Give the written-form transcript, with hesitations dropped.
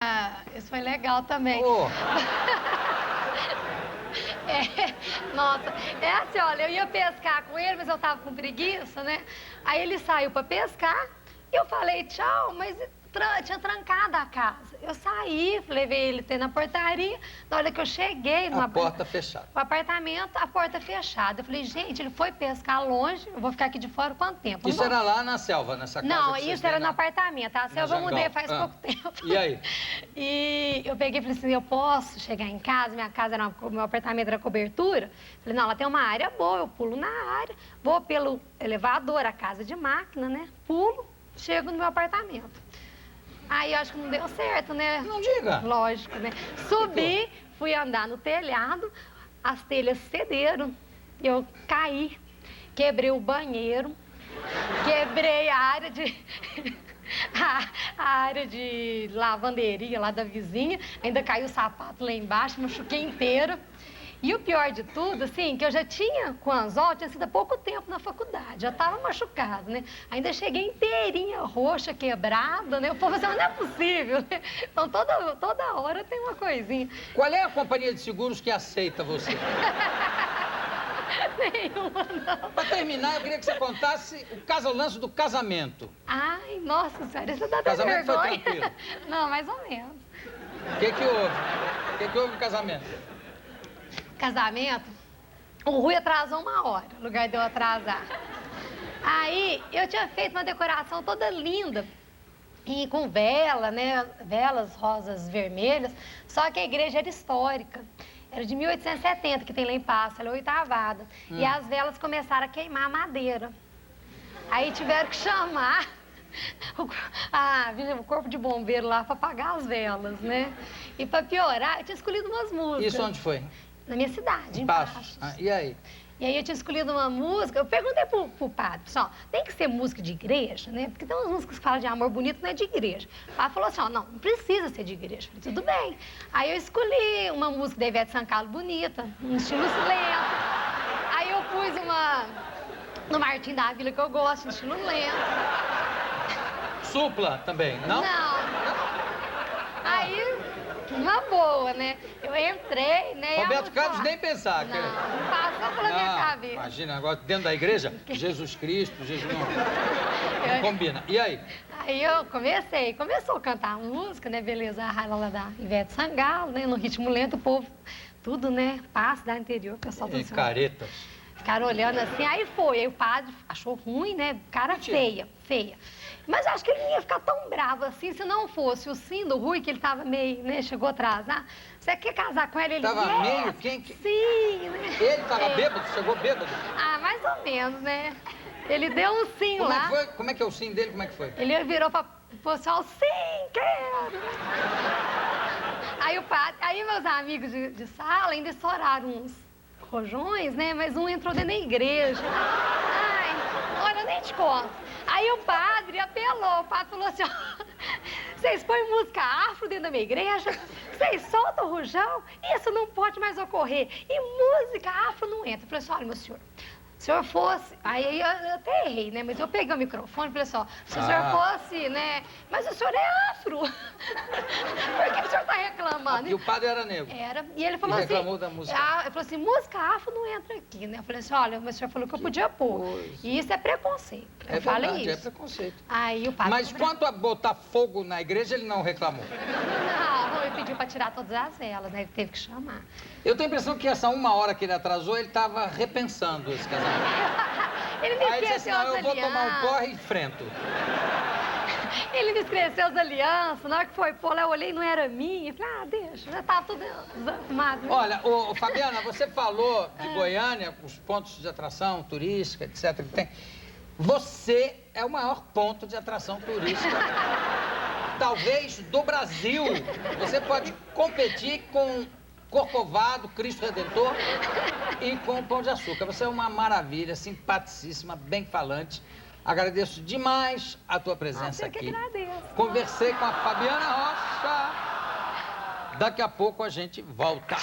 Ah, isso foi legal também. Oh. Nossa, é assim, olha, eu ia pescar com ele, mas eu tava com preguiça, né? Aí ele saiu pra pescar e eu falei tchau, mas tinha trancado a casa. Eu saí, levei ele até na portaria. Na hora que eu cheguei no A porta fechada. O apartamento, a porta fechada. Eu falei, gente, ele foi pescar longe, eu vou ficar aqui de fora quanto tempo? Isso era lá na selva, nessa casa? Não, isso era no apartamento. A selva eu mudei faz pouco tempo. E aí? E eu peguei e falei assim, eu posso chegar em casa? Minha casa era meu apartamento era cobertura. Falei, não, ela tem uma área boa, eu pulo na área, vou pelo elevador, a casa de máquina, né? Pulo, chego no meu apartamento. Aí eu acho que não deu certo, né? Não diga. Lógico, né? Subi, fui andar no telhado, as telhas cederam, eu caí, quebrei o banheiro, quebrei a área de... a área de lavanderia lá da vizinha, ainda caiu o sapato lá embaixo, machuquei inteiro. E o pior de tudo, assim, que eu já tinha com anzol, tinha sido há pouco tempo na faculdade, já estava machucado, né? Ainda cheguei inteirinha, roxa, quebrada, né? O povo assim, não é possível, né? Então toda hora tem uma coisinha. Qual é a companhia de seguros que aceita você? Nenhuma, não. Para terminar, eu queria que você contasse o lance do casamento. Ai, nossa senhora, isso dá até Casamento foi vergonha. tranquilo? Não, mais ou menos. O que houve? O que houve no casamento? Casamento, o Rui atrasou 1 hora, no lugar de eu atrasar. Aí, eu tinha feito uma decoração toda linda, e com vela, né, velas rosas vermelhas, só que a igreja era histórica. Era de 1870, que tem lá em Passo, ela é oitavada. E as velas começaram a queimar a madeira. Aí tiveram que chamar o corpo de bombeiro lá para apagar as velas, né? E para piorar, eu tinha escolhido umas músicas. Isso onde foi? Na minha cidade, em Passos. Passos. E aí? E aí eu tinha escolhido uma música, eu perguntei pro padre, pessoal, tem que ser música de igreja, né? Porque tem umas músicas que falam de amor bonito, não é de igreja. O padre falou assim, ó, não precisa ser de igreja. Eu falei, tudo bem. Aí eu escolhi uma música da Ivete Sangalo bonita, um estilo lento. Aí eu pus uma no Martim da Vila que eu gosto, um estilo lento. Supla também, não? Não. Aí, uma boa, né? Eu entrei, né? Roberto Carlos nem pensar. Não passou pela minha cabeça. Imagina, agora dentro da igreja, Jesus Cristo, Jesus não combina. E aí? Aí eu começou a cantar a música, né? Beleza, a lá da Ivete Sangalo, né? No ritmo lento, o povo, tudo, né? Passo da interior, o pessoal E caretas. Ficaram olhando assim, aí foi. Aí o padre achou ruim, né? Cara feia. Mas acho que ele não ia ficar tão bravo assim se não fosse o sim do Rui, que ele tava meio, né? Chegou atrasado. Você quer casar com ele? Ele Tava meio? Quem? Sim, né? Ele tava bêbado? Chegou bêbado? Ah, mais ou menos, né? Ele deu um sim Como lá. é que foi? Como é que é o sim dele? Como é que foi? Ele virou para o pessoal, sim, quero. Aí o padre, aí meus amigos de sala ainda estouraram uns rojões, né? Mas um entrou dentro da igreja. Ai, olha, eu nem te conto. Aí o padre apelou, o padre falou assim, ó, vocês põem música afro dentro da minha igreja, vocês soltam o rojão, isso não pode mais ocorrer. E música afro não entra. Eu falei assim, olha, meu senhor, se o senhor fosse... Aí eu até errei, né? Mas eu peguei o microfone e falei assim, ó, se o senhor fosse, né? Mas o senhor é afro. Por que o senhor tá reclamando? E o padre era negro? Era. E ele falou reclamou assim... da música. Ele falou assim, música afro não entra aqui, né? Eu falei assim, olha, mas o senhor falou que eu podia pôr. Pois. E isso é preconceito. É falei verdade, isso. é preconceito. Aí o padre... Mas quanto a botar fogo na igreja, ele não reclamou? Não, ele pediu pra tirar todas as velas, né? Ele teve que chamar. Eu tenho a impressão que essa 1 hora que ele atrasou, ele estava repensando esse casamento. Ele me Aí ele disse esqueceu assim, não, as eu vou tomar um alianças. porre e enfrento. Ele me esqueceu as alianças. Na hora que foi pôr lá, eu olhei, não era minha. Falei, deixa, já tava tudo desarrumado. Olha, Fabiana, você falou de Goiânia, os pontos de atração turística, etc. que tem. Você é o maior ponto de atração turística, talvez, do Brasil. Você pode competir com Corcovado, Cristo Redentor e com o Pão de Açúcar. Você é uma maravilha, simpaticíssima, bem falante. Agradeço demais a tua presença eu que aqui. agradeço. Conversei com a Fabiana Rocha. Daqui a pouco a gente volta.